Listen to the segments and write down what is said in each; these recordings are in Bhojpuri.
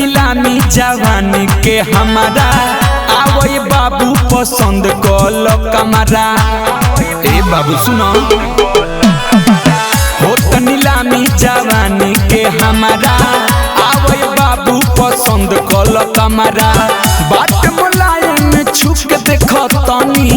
नीलामी जवानी के हमारा आवई बाबू पसंद कल कमरा। ए बाबू सुनो होत नीलामी जवानी के हमारा आवई बाबू पसंद कल कमरा। बाट मुलायम छुक देखो तनी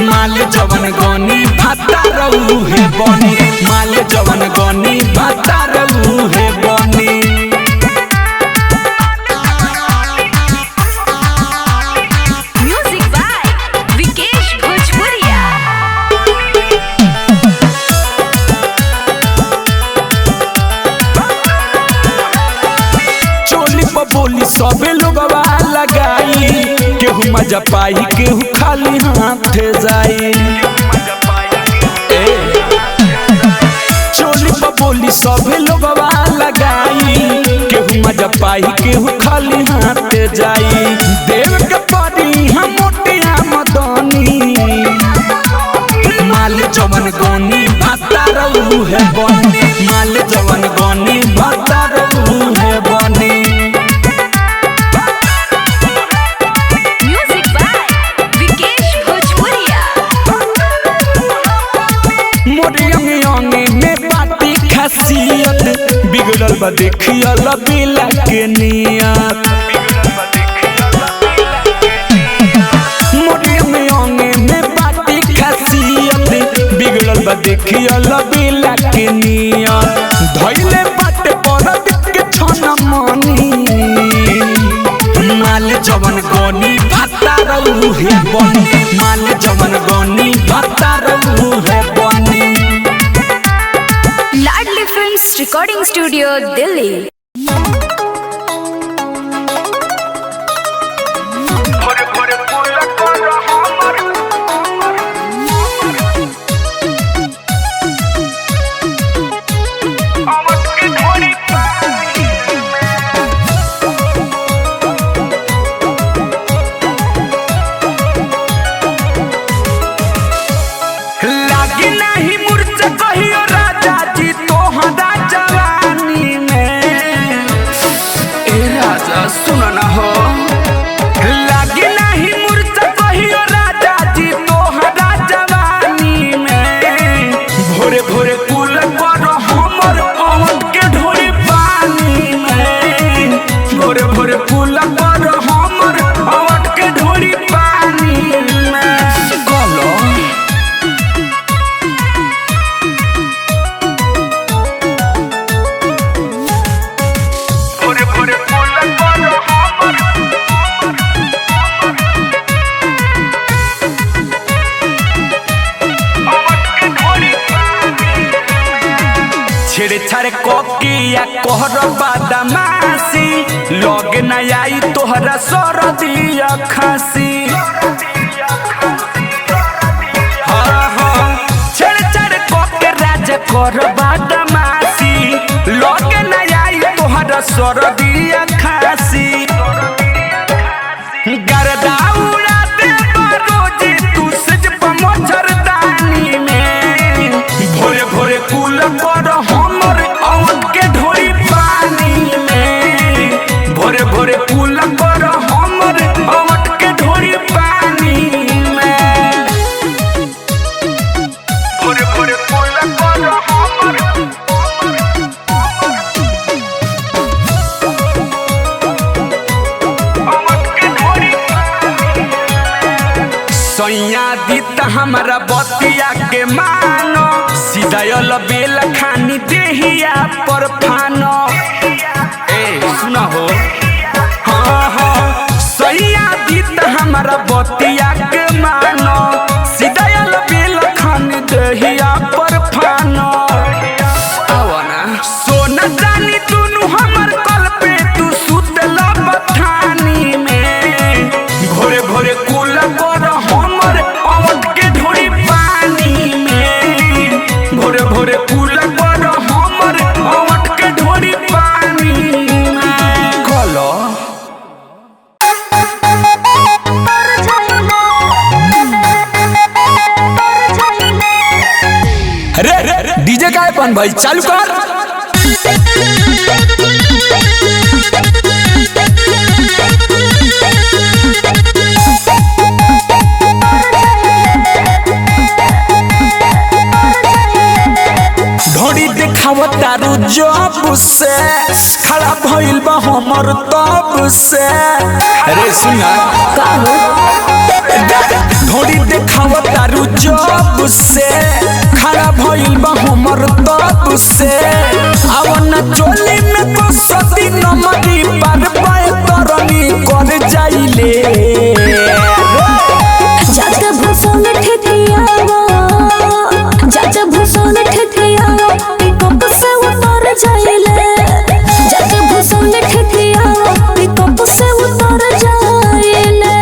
माल जवन गनी भाता रहू है बनी। माल जवन गनी भाता रहू है बनी। म्यूजिक बाय विकेश भोजपुरिया। चोली पर बोली सबे लोगवा लगाई केहू मजा पाई केहू खाली हाथ जाई। चोली पर बोली सबे लोगवा लगाई केहू मजा पाई केहू खाली हाथ जाई। देव के परी हम मोटिया मदनी माल जवन गनी भाता रहू है बनी। माल जवन गनी भाता रहू है बनी। म्यूजिक बाय विकेश भोजपुरिया। मोरे अंगे में बाती खासियत बिगड़ल बा देखियल बिला के नियत। मोरे अंगे में बाती खासियत बिगड़ल बा देखियल बिला के नियत। धइले बाटे पर के छन मनी माल जवन गनी भाता रहू है बनी। माल जवन गनी भाता रहू है बनी। लाडली फिल्म्स रिकॉर्डिंग स्टूडियो दिल्ली। लागी नहीं मुर्चा कहियो राजा जी तोहरा जवानी में। ए राजा सुन न हो लागी नहीं मुर्चा कहियो राजा जी तोहरा जवानी में। भोरे भोरे कुल पर हमर अवध के ढोरी पानी में। भोरे भोरे कुल पर हमर अवध के ढोरी पानी में। गलो छेड़े छाड़े कोकिया कोहर बादामासी लगे न आई तोहरा सरदिया खासी। हाँ हाँ छेड़े छाड़े कोके राजा कोहर बादामासी लगे न आई तोहरा सरदिया खासी। गरदा उड़ा दे रोजी तू सज मच्छरदानी में। भोरे भोरे कुल पर हमर अवध के ढोरी पानी में। भोरे भोरे कुल पर हमर अवध के ढोरी पानी में। भोरे भोरे कुल पर हमर अवध के ढोरी सैया दीत हमारा बतिया के मानो सीधायल बेल खानी देहिया पर फानो। ए सुना हो हाँ हाँ सैया दीत हमारा बतिया के मानो सीधायल बेल खानी देहिया पर फानो। आवना सोना जानी दुनु हमर कल पे तू सुतल बथानी में। भोरे भोरे कुल पर हमर अवध के ढोरी पानी में। भोरे भोरे कुल पर हमर अवध के ढोरी पानी में। कलो डीजे का है भाई चालू कर। हमर तब से। अरे सुना ढोड़ी देखाव तारू जब से खड़ा भइल बा हमर तब से। आवना चोली में तो सती नमरी पार पाए तरनी कर जाइले। जाके भूसों ठेठियावा जाके भूसों ठेठियावा पिकअप से उतर जाइले। जाके भूसों ठेठियावा पिकअप से उतर जाइले।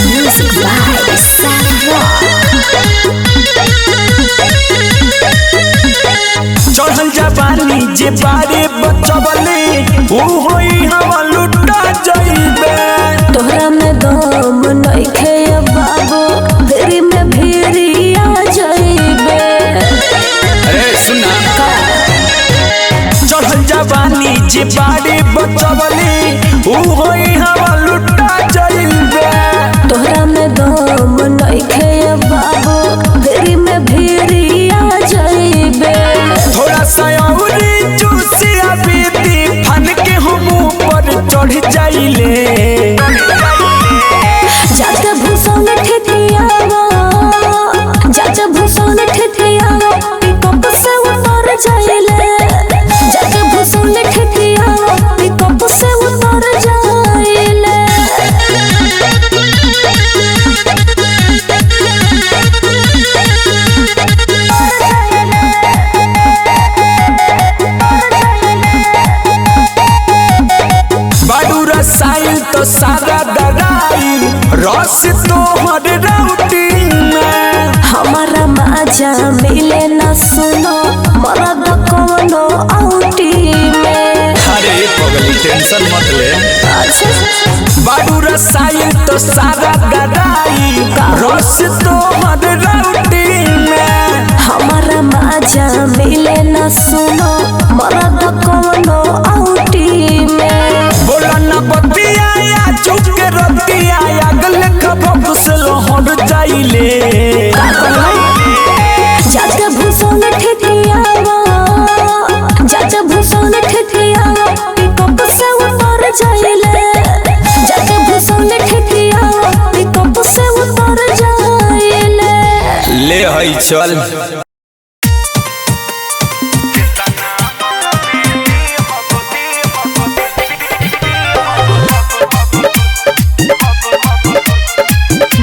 म्यूजिक बाय सारा चढ़ल जवानी जे बारे बचबले ऊ होई हवा लुटा जाइबे। तोहरा में दम नइखे बाबू देरी में भेरी आ जाइबे। अरे सुना चढ़ल जवानी जे बारे बचबले ऊ होई हवा लुटा जाइबे। तोहरा में दम नइखे बाबू देरी में भेरी आ जाइबे। थोड़ा सा औरी चूसिया बीती फन के हम ऊपर चढ़ जाइले। जाके भूसों ठेठियावा जाके भूसों ठेठियावा पिकअप से उतर जाइले। जाके भूसों ठेठियावा पिकअप से उतर जाइले। बाडू रसाइल तो सारा डराई रस तो हर राउटी में। हमारा माजा मिले न सुनो मरद कोनो आउटी में। अरे पगली टेंशन मत ले। अच्छा बाडू रसाइल तो सारा डराई रस तो हर राउटी में। हमारा माजा मिले न सुनो मरद कोनो आउटी में। बोला ना बतिया या चुप के रतिया अगले खबक से लहर जाइले। जाके भूसों ठेठियावा जाके भूसों ठेठियावा पिकअप से उतर जाइले। जाके भूसों ठेठियावा पिकअप से उतर जाइले। ले हई चल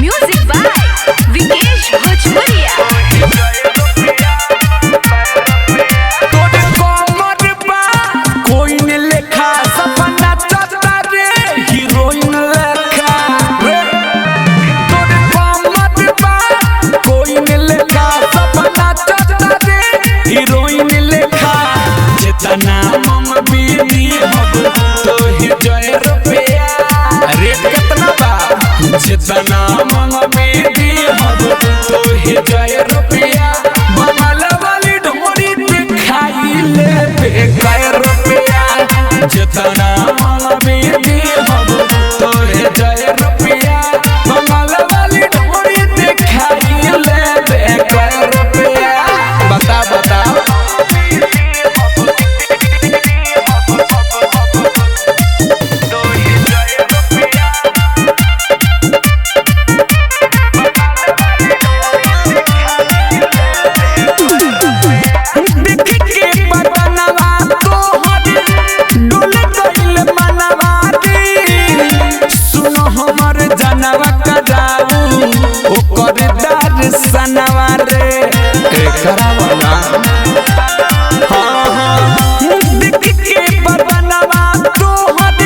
म्यूजिक बाय विकेश भोजपुरिया। तोरे कमर बा कोई ने लेखा सपना चता रे हीरोइन लेखा रे। तोरे कमर बा कोई ने लेखा सपना चता रे हीरोइन लेखा। जितना मम बीती हब तो ही जय रुपया। रेट कितना बा जितना मम बीती हब तो ही जय रुपया। बमल वाली ढोरी दिखाई ले बेकार रुपया। जितना मम बीती हब तो ही जय रुपया। बमल वाली ढोरी दिखाई ले बेकार रुपया। बता बता सनवा रे करावना। हाँ हाँ देख के बदनवा तोहर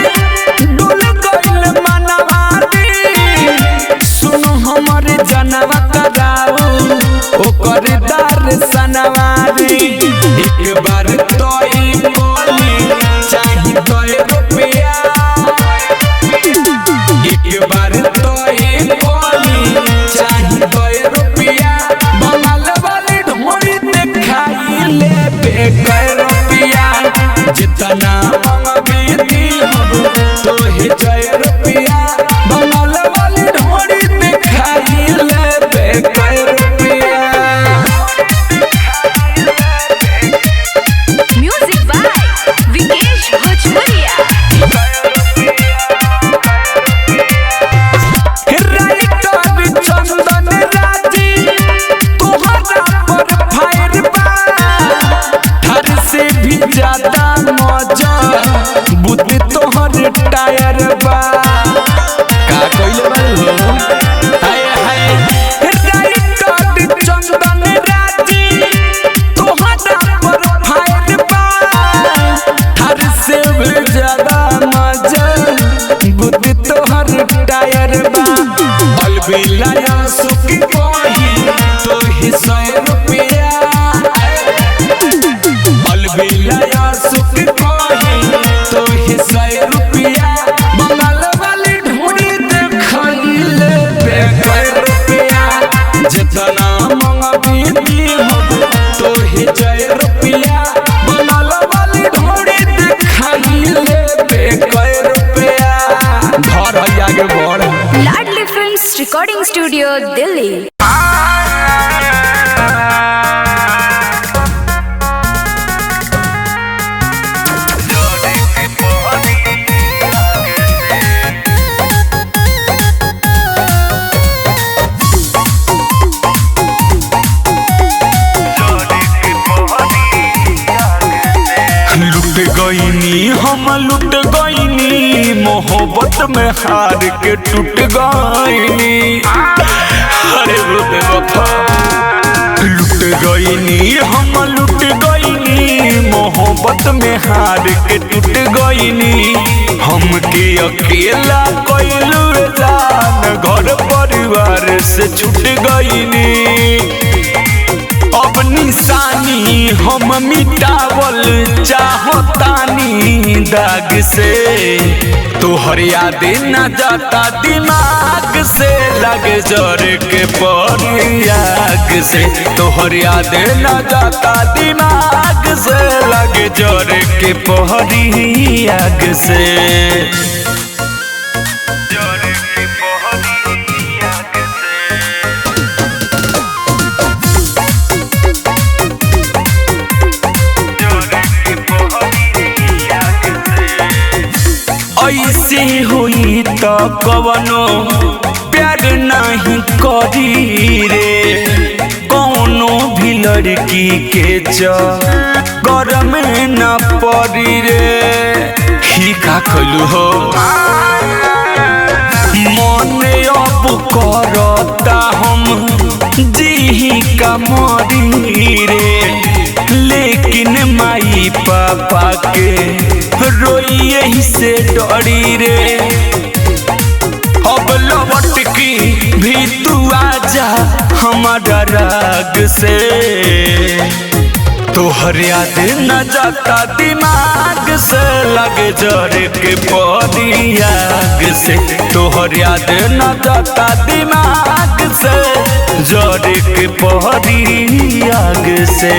डुल गइल मनवा रे। सुनो हमर जनवा कराऊ ओकर दर्शनवा रे। एक बार तोई बोली चाही तोय रुपया। एक बार तोई बोली चाही तोय रुपया। बंगाल वाली ढोरी दिखाई ले बेकार रुपया। जितना मंगबी दी हम तो ही जय रुपया। बंगाल वाली ढोरी दिखाई ले बेकार रुपया। अलबेला सुख कही तो ही 100 रुपया अलबेला सुख कही तो ही 100 रुपया बंगाल वाली ढूंढी देखले बेकर रुपया जितना मंगबी दी हो तो ही 100 रुपया बंगाल वाली ढूंढी देखले बेकर रुपया घर आगे बढ़ लाडली फिल्म्स रिकॉर्डिंग स्टूडियो दिल्ली। लुट गईनी हम लुट गईनी मोहब्बत में हार के टूट गईनी अरे रोते वफा लुट गईनी हम लुट गईनी मोहब्बत में हार के टूट गईनी हमके अकेला कइलू जान घर परिवार से छूट गईनी अब निशानी हम मिटावल चाहतानी दाग से तोहर याद न जाता दिमाग से लगे जर के परियाग से तोहर याद न जाता दिमाग से लगे जर के परियाग से ऐसे हुई तो कवनो प्यार नहीं करी रे कौनो भी लड़की के घर में न पड़ी रे ही का खलू हो मन अब करता हम जी का मरी रे लेकिन माई पापा के रोइए ही से डरी रे अब लौट की भी तू आजा हमारा राग से तोहर याद न जाता दिमाग से लगे जर के परियाग से तोहर याद न जाता दिमाग से जर के परियाग से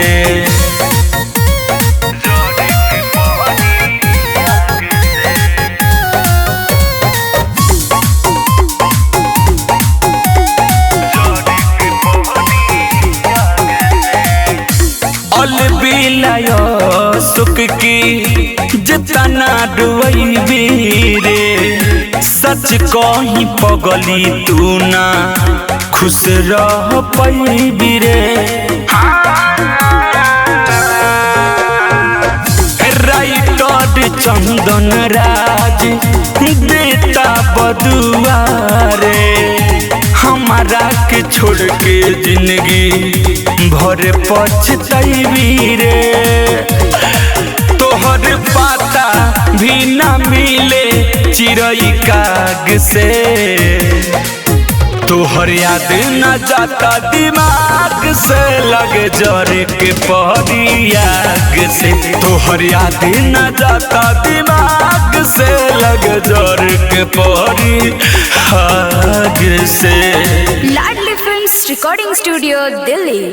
अलबेला सुख की जितना डुबी रे सच कहीं पगली तू ना खुश रह पैबी रे राइटर चंदन राज देता बदुआ रे हमारा के छोड़ के जिंदगी भर पछतैबी रे तोहर पाता भी न मिले चिड़ै काग से तोहर याद न जाता दिमाग से लगे जर के परियाग से तोहर याद न जाता दिमाग से लगे जर के परियाग से लाडली फिल्म्स रिकॉर्डिंग स्टूडियो दिल्ली।